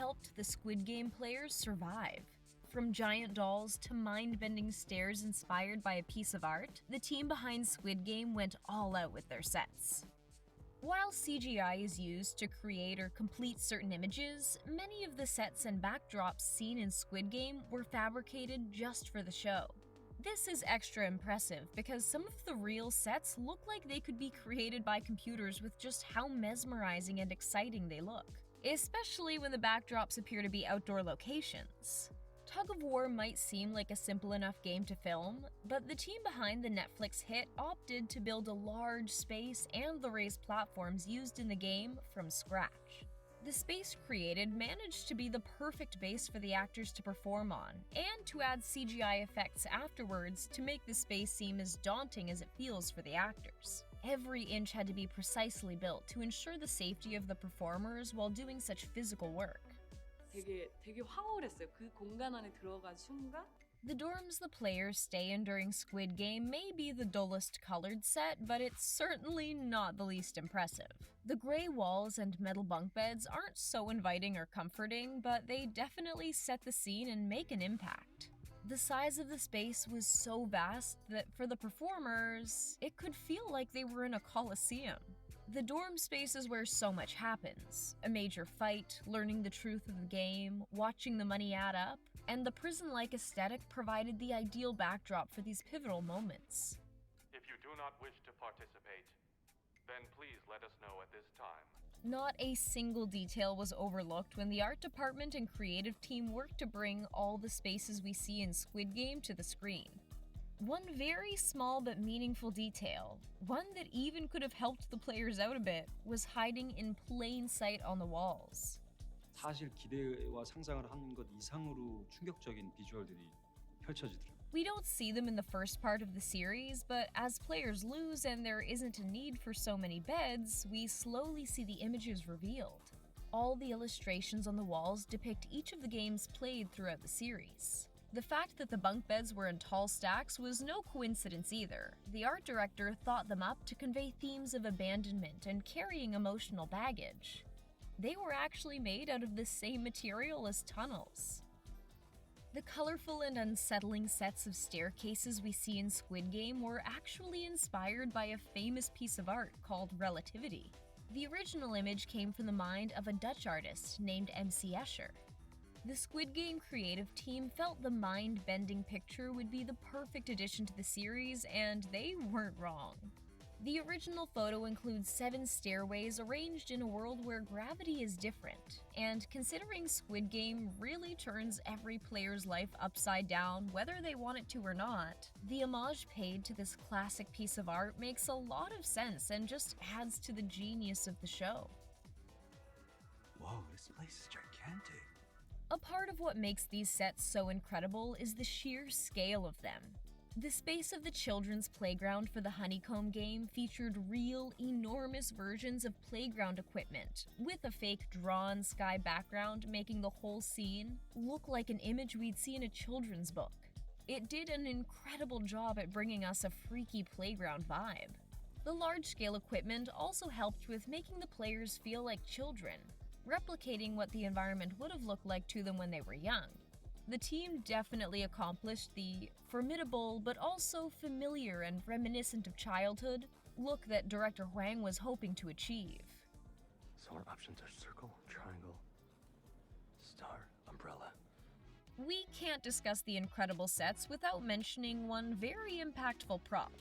helped the Squid Game players survive. From giant dolls to mind-bending stairs inspired by a piece of art, the team behind Squid Game went all out with their sets. While CGI is used to create or complete certain images, many of the sets and backdrops seen in Squid Game were fabricated just for the show. This is extra impressive because some of the real sets look like they could be created by computers with just how mesmerizing and exciting they look, especially when the backdrops appear to be outdoor locations. Tug of War might seem like a simple enough game to film, but the team behind the Netflix hit opted to build a large space and the raised platforms used in the game from scratch. The space created managed to be the perfect base for the actors to perform on, and to add CGI effects afterwards to make the space seem as daunting as it feels for the actors. Every inch had to be precisely built to ensure the safety of the performers while doing such physical work. 되게 황홀했어요. 그 공간 안에 들어간 순간 The dorms the players stay in during Squid Game may be the dullest colored set, but it's certainly not the least impressive. The gray walls and metal bunk beds aren't so inviting or comforting, but they definitely set the scene and make an impact. The size of the space was so vast that for the performers, it could feel like they were in a coliseum. The dorm space is where so much happens. A major fight, learning the truth of the game, watching the money add up, and the prison-like aesthetic provided the ideal backdrop for these pivotal moments. If you do not wish to participate, then please let us know at this time. Not a single detail was overlooked when the art department and creative team worked to bring all the spaces we see in Squid Game to the screen. One very small but meaningful detail, one that even could have helped the players out a bit, was hiding in plain sight on the walls. 사실 기대와 상상을 한 것 이상으로 충격적인 비주얼들이 펼쳐지더라고요. We don't see them in the first part of the series, but as players lose and there isn't a need for so many beds, we slowly see the images revealed. All the illustrations on the walls depict each of the games played throughout the series. The fact that the bunk beds were in tall stacks was no coincidence either. The art director thought them up to convey themes of abandonment and carrying emotional baggage. They were actually made out of the same material as tunnels. The colorful and unsettling sets of staircases we see in Squid Game were actually inspired by a famous piece of art called Relativity. The original image came from the mind of a Dutch artist named MC Escher. The Squid Game creative team felt the mind-bending picture would be the perfect addition to the series, and they weren't wrong. The original photo includes 7 stairways arranged in a world where gravity is different, and considering Squid Game really turns every player's life upside down whether they want it to or not, the homage paid to this classic piece of art makes a lot of sense and just adds to the genius of the show. Whoa, this place is gigantic. A part of what makes these sets so incredible is the sheer scale of them. The space of the children's playground for the Honeycomb game featured real, enormous versions of playground equipment, with a fake drawn sky background making the whole scene look like an image we'd see in a children's book. It did an incredible job at bringing us a freaky playground vibe. The large-scale equipment also helped with making the players feel like children, replicating what the environment would have looked like to them when they were young. The team definitely accomplished the formidable but also familiar and reminiscent of childhood look that director Huang was hoping to achieve. So our options are circle, triangle, star, umbrella. We can't discuss the incredible sets without mentioning one very impactful prop.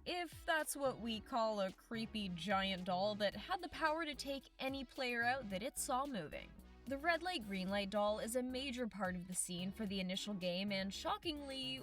If that's what we call a creepy giant doll that had the power to take any player out that it saw moving. The red light, green light doll is a major part of the scene for the initial game and, shockingly,